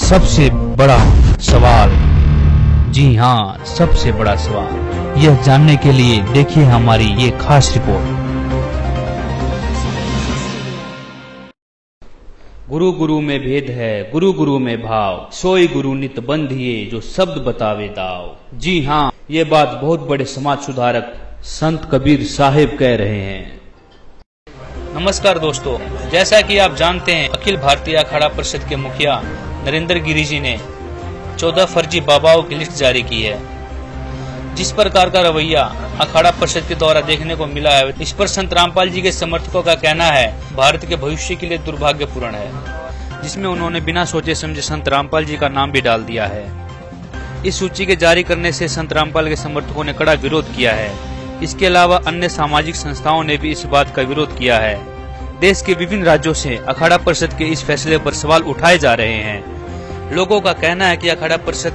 सबसे बड़ा सवाल, जी हाँ, सबसे बड़ा सवाल, यह जानने के लिए देखिए हमारी ये खास रिपोर्ट। गुरु गुरु में भेद है, गुरु गुरु में भाव, सोई गुरु नित बंधिए, जो शब्द बतावे दाव। जी हाँ, ये बात बहुत बड़े समाज सुधारक संत कबीर साहिब कह रहे हैं। नमस्कार दोस्तों, जैसा कि आप जानते हैं, अखिल भारतीय अखाड़ा परिषद के मुखिया नरेंद्र गिरी जी ने 14 फर्जी बाबाओं की लिस्ट जारी की है। जिस प्रकार का रवैया अखाड़ा परिषद के द्वारा देखने को मिला है, इस पर संत रामपाल जी के समर्थकों का कहना है भारत के भविष्य के लिए दुर्भाग्यपूर्ण है, जिसमें उन्होंने बिना सोचे समझे संत रामपाल जी का नाम भी डाल दिया है। इस सूची के जारी करने से संत रामपाल के समर्थकों ने कड़ा विरोध किया है। इसके अलावा अन्य सामाजिक संस्थाओं ने भी इस बात का विरोध किया है। देश के विभिन्न राज्यों से अखाड़ा परिषद के इस फैसले पर सवाल उठाए जा रहे हैं। लोगों का कहना है कि अखाड़ा परिषद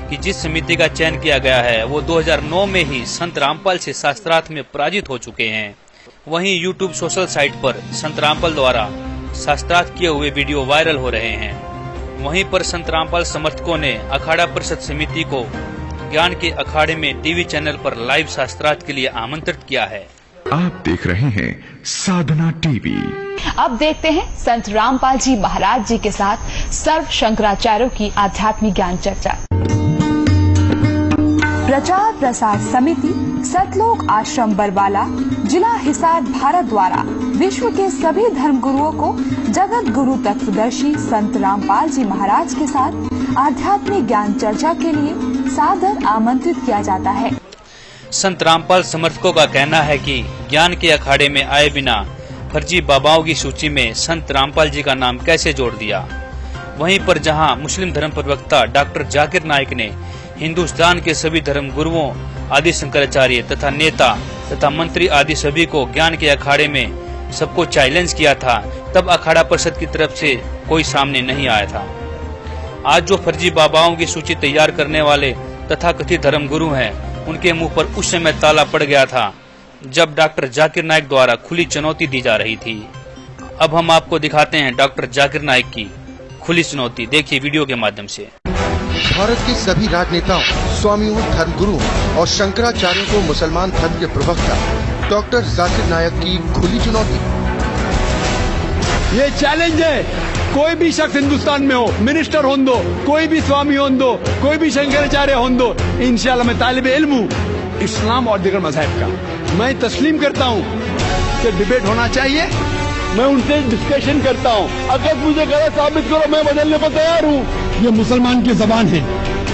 की जिस समिति का चयन किया गया है, वो 2009 में ही संत रामपाल से शास्त्रार्थ में पराजित हो चुके हैं। वहीं YouTube सोशल साइट पर संत रामपाल द्वारा शास्त्रार्थ किए हुए वीडियो वायरल हो रहे हैं। वहीं पर संत रामपाल समर्थकों ने अखाड़ा परिषद समिति को ज्ञान के अखाड़े में टीवी चैनल पर लाइव शास्त्रार्थ के लिए आमंत्रित किया है। आप देख रहे हैं साधना टीवी। अब देखते हैं संत रामपाल जी महाराज जी के साथ सर्व शंकराचार्यों की आध्यात्मिक ज्ञान चर्चा। प्रचार प्रसार समिति सतलोक आश्रम बरवाला, जिला हिसार, भारत द्वारा विश्व के सभी धर्म गुरुओं को जगत गुरु तत्वदर्शी संत रामपाल जी महाराज के साथ आध्यात्मिक ज्ञान चर्चा के लिए सादर आमंत्रित किया जाता है। संत रामपाल समर्थकों का कहना है कि ज्ञान के अखाड़े में आए बिना फर्जी बाबाओं की सूची में संत रामपाल जी का नाम कैसे जोड़ दिया। वहीं पर जहां मुस्लिम धर्म प्रवक्ता डॉक्टर जाकिर नाइक ने हिंदुस्तान के सभी धर्म गुरुओं आदि शंकराचार्य तथा नेता तथा मंत्री आदि सभी को ज्ञान के अखाड़े में सबको चैलेंज किया था, तब अखाड़ा परिषद की तरफ से कोई सामने नहीं आया था। आज जो फर्जी बाबाओं की सूची तैयार करने वाले तथा कथित धर्म गुरु हैं, उनके मुंह पर उस समय ताला पड़ गया था जब डॉक्टर जाकिर नाइक द्वारा खुली चुनौती दी जा रही थी। अब हम आपको दिखाते हैं डॉक्टर जाकिर नाइक की खुली चुनौती, देखिए वीडियो के माध्यम से। भारत के सभी राजनेताओं, स्वामियों, धर्म गुरुओं और शंकराचार्यों को मुसलमान धर्म के प्रवक्ता डॉक्टर जाकिर नाइक की खुली चुनौती। ये चैलेंज है, कोई भी शख्स हिंदुस्तान में हो, मिनिस्टर हों दो, कोई भी स्वामी हों दो, कोई भी शंकराचार्य हों दो, इंशाल्लाह मैं तालिबे इल्म हूँ इस्लाम और दीगर मज़हब का। मैं तस्लीम करता हूँ कि डिबेट होना चाहिए, मैं उनसे डिस्कशन करता हूँ। अगर मुझे गलत साबित करो, मैं बदलने को तैयार हूँ। ये मुसलमान की जबान है,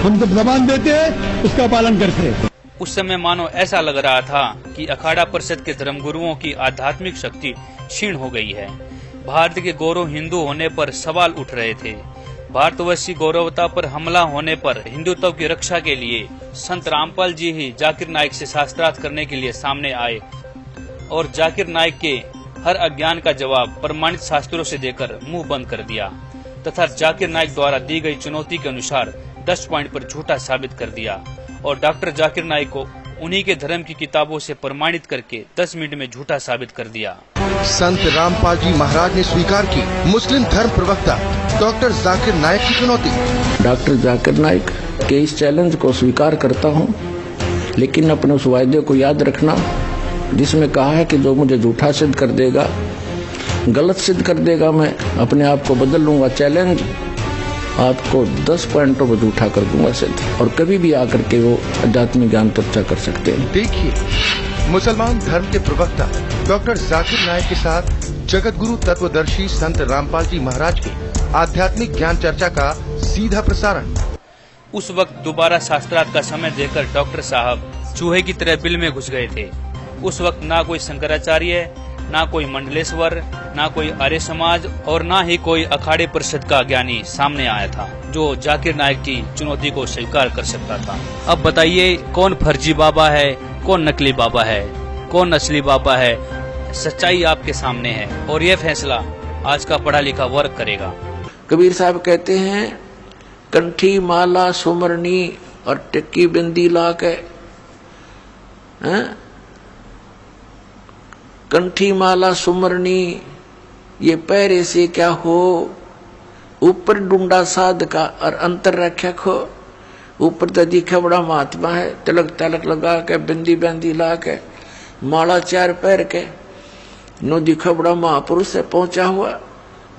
हम जब जबान देते हैं उसका पालन करते हैं। उस समय मानो ऐसा लग रहा था कि अखाड़ा परिषद के धर्म गुरुओं की आध्यात्मिक शक्ति क्षीण हो गई है। भारत के गौरव हिंदू होने पर सवाल उठ रहे थे। भारतवर्षी गौरवता पर हमला होने पर हिंदुत्व की रक्षा के लिए संत रामपाल जी ही जाकिर नाइक से शास्त्रार्थ करने के लिए सामने आए और जाकिर नाइक के हर अज्ञान का जवाब प्रमाणित शास्त्रों से देकर मुंह बंद कर दिया तथा जाकिर नाइक द्वारा दी गई चुनौती के अनुसार 10 पॉइंट पर झूठा साबित कर दिया और डॉक्टर जाकिर नाइक को उन्हीं के धर्म की किताबों से प्रमाणित करके 10 मिनट में झूठा साबित कर दिया। संत रामपाल जी महाराज ने स्वीकार की मुस्लिम धर्म प्रवक्ता डॉक्टर जाकिर नाइक की चुनौती। डॉक्टर जाकिर नाइक के इस चैलेंज को स्वीकार करता हूं, लेकिन अपने उस वायदे को याद रखना जिसमें कहा है कि जो मुझे झूठा सिद्ध कर देगा, गलत सिद्ध कर देगा, मैं अपने आप को बदल लूंगा। चैलेंज आपको 10 पॉइंटों पर झूठा कर दूंगा सिद्ध, और कभी भी आकर के वो आध्यात्मिक ज्ञान चर्चा कर सकते हैं। देखिए मुसलमान धर्म के प्रवक्ता डॉक्टर जाकिर नाइक के साथ जगत गुरु तत्वदर्शी संत रामपाल जी महाराज की आध्यात्मिक ज्ञान चर्चा का सीधा प्रसारण। उस वक्त दोबारा शास्त्रार्थ का समय देकर डॉक्टर साहब चूहे की तरह बिल में घुस गए थे। उस वक्त ना कोई शंकराचार्य, ना कोई मंडलेश्वर, ना कोई आर्य समाज और ना ही कोई अखाड़े परिषद का ज्ञानी सामने आया था जो जाकिर नाइक की चुनौती को स्वीकार कर सकता था। अब बताइए कौन फर्जी बाबा है, कौन नकली बाबा है, कौन असली बाबा है। सच्चाई आपके सामने है और ये फैसला आज का पढ़ा लिखा वर्ग करेगा। कबीर साहब कहते हैं, कंठी माला सुमरनी और टिक्की बिंदी ला के, कंठी माला सुमरनी ये पैरे से क्या हो, ऊपर डूंडा साध का और अंतर रख्या खो। ऊपर तो दिखा बड़ा महात्मा है, तिलक तलक लगा के बिंदी बंदी ला के माला 4 पैर के नो दिखा बड़ा महापुरुष है पहुंचा हुआ,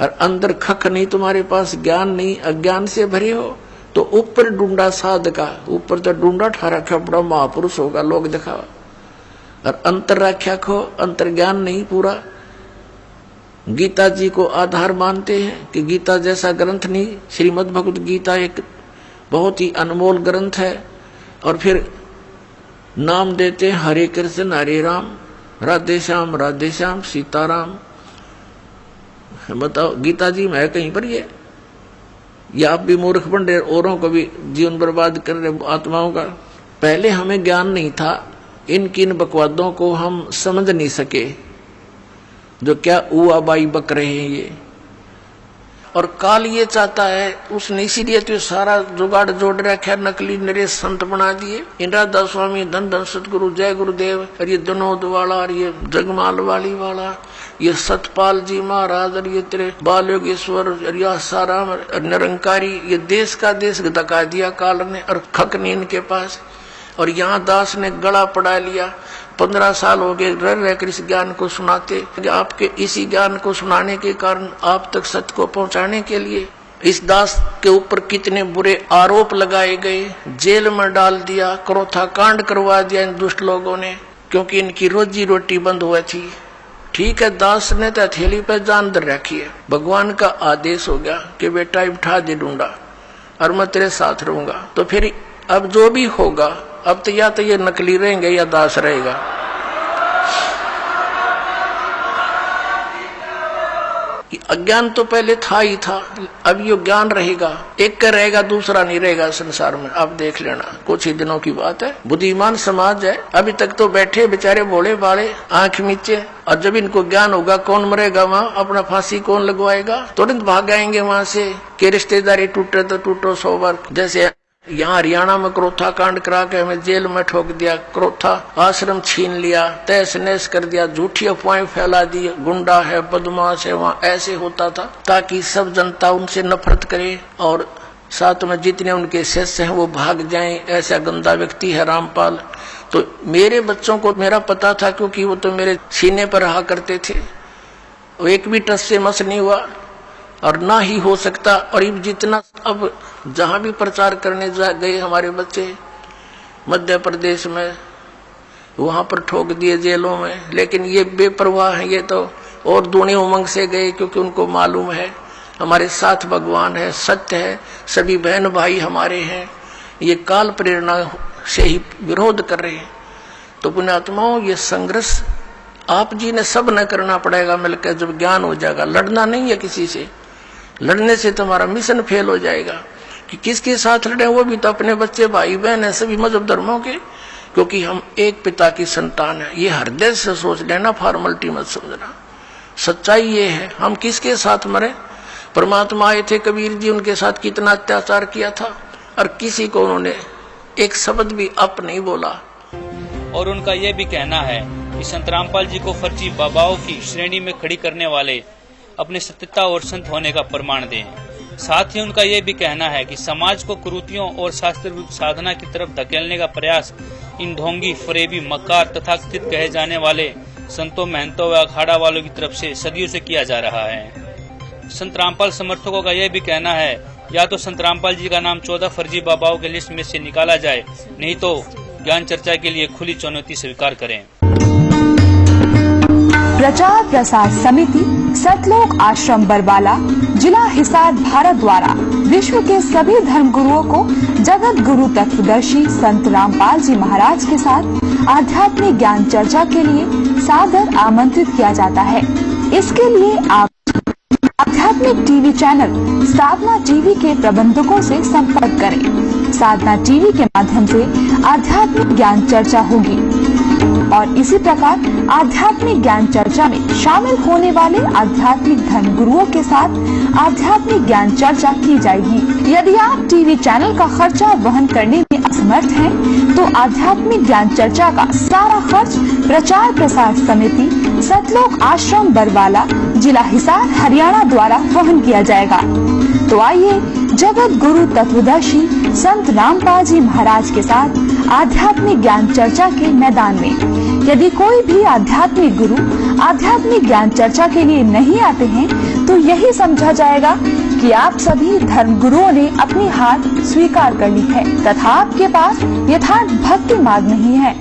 और अंदर खक नहीं, तुम्हारे पास ज्ञान नहीं, अज्ञान से भरे हो। तो ऊपर डूंडा साध का, ऊपर तो डूंडा ठा रखा बड़ा महापुरुष होगा लोग दिखावा, और अंतर रख्या खो, अंतर ज्ञान नहीं पूरा। गीता जी को आधार मानते हैं कि गीता जैसा ग्रंथ नहीं, श्रीमद् भगवत गीता एक बहुत ही अनमोल ग्रंथ है। और फिर नाम देते हैं हरे कृष्ण हरे राम, राधे श्याम सीताराम। बताओ गीता जी में है कहीं पर ये आप भी मूर्ख बन रहे, औरों को भी जीवन बर्बाद कर रहे आत्माओं का। पहले हमें ज्ञान नहीं था, इन बकवादों को हम समझ नहीं सके जो क्या उआ बाई बक रहे हैं ये। और काल ये चाहता है, उसने इसीलिए तो सारा जुगाड़ जोड़ रखा, नकली नरेश संत बना दिए। इन राधा स्वामी, धन धन सतगुरु, जय गुरुदेव, और ये विनोद वाला, और ये जगमाल वाली वाला, ये सतपाल जी महाराज, और ये तेरे बाल योगेश्वर, और ये साराम और निरंकारी, ये देश का देश धका दिया काल ने, और खक नहीं इनके पास। और यहाँ दास ने गला पड़ा लिया, 15 साल हो गए रह रहकर इस ज्ञान को सुनाते। आपके इसी ज्ञान को सुनाने के कारण, आप तक सत्य को पहुंचाने के लिए इस दास के ऊपर कितने बुरे आरोप लगाए गए, जेल में डाल दिया, क्रोथा कांड करवा दिया इन दुष्ट लोगों ने, क्योंकि इनकी रोजी रोटी बंद हुई थी। ठीक है, दास ने तो हथेली पे जान धर रखी है, भगवान का आदेश हो गया कि बेटा उठा दे डूंडा और मैं तेरे साथ रहूंगा। तो फिर अब जो भी होगा, अब तो या तो ये नकली रहेंगे या दास रहेगा। अज्ञान तो पहले था ही था, अब ये ज्ञान रहेगा, एक का रहेगा दूसरा नहीं रहेगा संसार में। अब देख लेना, कुछ ही दिनों की बात है। बुद्धिमान समाज है, अभी तक तो बैठे बेचारे भोले भाले आंख मीचे, और जब इनको ज्ञान होगा कौन मरेगा वहाँ, अपना फांसी कौन लगवाएगा, तुरंत भाग आएंगे वहां से कि रिश्तेदारी टूटे तो टूटो 100 बार। जैसे यहाँ हरियाणा में क्रोथा कांड करा के हमें जेल में ठोक दिया, क्रोथा आश्रम छीन लिया, तहस नहस कर दिया, झूठी अफवाहें फैला दी, गुंडा है बदमाश है, वहाँ ऐसे होता था ताकि सब जनता उनसे नफरत करे और साथ में जितने उनके शिष्य हैं वो भाग जाएं। ऐसा गंदा व्यक्ति है रामपाल। तो मेरे बच्चों को मेरा पता था, क्योंकि वो तो मेरे सीने पर रहा करते थे, वो एक भी टस से मस नहीं हुआ और ना ही हो सकता। और जितना अब जहां भी प्रचार करने गए हमारे बच्चे मध्य प्रदेश में, वहां पर ठोक दिए जेलों में। लेकिन ये बेपरवाह है, ये तो और दूनी उमंग से गए, क्योंकि उनको मालूम है हमारे साथ भगवान है, सत्य है, सभी बहन भाई हमारे हैं। ये काल प्रेरणा से ही विरोध कर रहे हैं। तो पुण्यात्माओं, ये संघर्ष आप जी ने सब न करना पड़ेगा मिलकर, जब ज्ञान हो जाएगा। लड़ना नहीं है किसी से, लड़ने से तुम्हारा मिशन फेल हो जाएगा। कि किसके साथ लड़े, वो भी तो अपने बच्चे भाई बहन है, सभी मजहब धर्मों के, क्योंकि हम एक पिता की संतान है। ये हृदय से सोच लेना, फॉर्मेलिटी मत समझना। सच्चाई ये है, हम किसके साथ मरे। परमात्मा आए थे कबीर जी, उनके साथ कितना अत्याचार किया था, और किसी को उन्होंने एक शब्द भी अप नहीं बोला। और उनका यह भी कहना है कि संत रामपाल जी को फर्जी बाबाओं की श्रेणी में खड़ी करने वाले अपने सत्यता और संत होने का प्रमाण दें। साथ ही उनका यह भी कहना है कि समाज को कुरीतियों और शास्त्र साधना की तरफ धकेलने का प्रयास इन ढोंगी, फरेबी, मक्कार तथा कथित कहे जाने वाले संतों, महंतों व अखाड़ा वालों की तरफ से सदियों से किया जा रहा है। संत रामपाल समर्थकों का यह भी कहना है, या तो संत रामपाल जी का नाम 14 फर्जी बाबाओं के लिस्ट में से निकाला जाए, नहीं तो ज्ञान चर्चा के लिए खुली चुनौती स्वीकार करें। प्रचार प्रसार समिति सतलोक आश्रम बरवाला जिला हिसार भारत द्वारा विश्व के सभी धर्म गुरुओं को जगत गुरु तत्वदर्शी संत रामपाल जी महाराज के साथ आध्यात्मिक ज्ञान चर्चा के लिए सादर आमंत्रित किया जाता है। इसके लिए आप आध्यात्मिक टीवी चैनल साधना टीवी के प्रबंधकों से संपर्क करें। साधना टीवी के माध्यम से आध्यात्मिक ज्ञान चर्चा होगी और इसी प्रकार आध्यात्मिक ज्ञान चर्चा में शामिल होने वाले आध्यात्मिक धर्म गुरुओं के साथ आध्यात्मिक ज्ञान चर्चा की जाएगी। यदि आप टीवी चैनल का खर्चा वहन करने में असमर्थ हैं, तो आध्यात्मिक ज्ञान चर्चा का सारा खर्च प्रचार प्रसार समिति सतलोक आश्रम बरवाला जिला हिसार हरियाणा द्वारा वहन किया जाएगा। तो आइए जगत गुरु तत्वदर्शी संत रामपाल जी महाराज के साथ आध्यात्मिक ज्ञान चर्चा के मैदान में। यदि कोई भी आध्यात्मिक गुरु आध्यात्मिक ज्ञान चर्चा के लिए नहीं आते हैं तो यही समझा जाएगा कि आप सभी धर्म गुरुओं ने अपनी हार स्वीकार कर ली है तथा आपके पास यथार्थ भक्ति मार्ग नहीं है।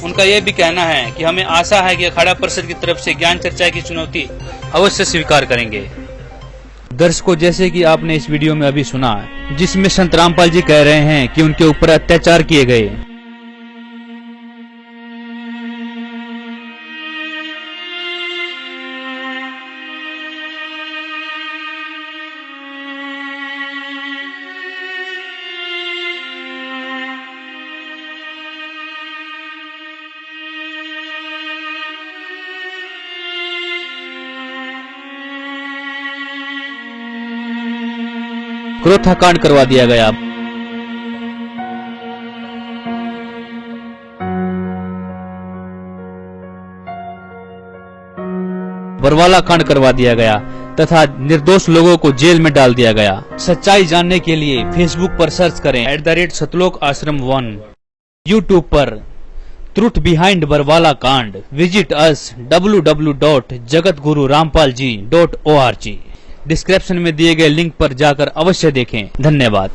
उनका यह भी कहना है कि हमें आशा है कि अखाड़ा परिषद की तरफ से ज्ञान चर्चा की चुनौती अवश्य स्वीकार करेंगे। दर्शकों, जैसे कि आपने इस वीडियो में अभी सुना, जिसमें संत रामपाल जी कह रहे हैं कि उनके ऊपर अत्याचार किए गए। क्रोथा कांड करवा दिया गया। बरवाला कांड करवा दिया गया तथा निर्दोष लोगों को जेल में डाल दिया गया। सच्चाई जानने के लिए फेसबुक पर सर्च करें @सतलोक आश्रम 1, यूट्यूब पर ट्रुथ बिहाइंड बरवाला कांड, विजिट अस www.jagatgururampalji.org। डिस्क्रिप्शन में दिए गए लिंक पर जाकर अवश्य देखें। धन्यवाद।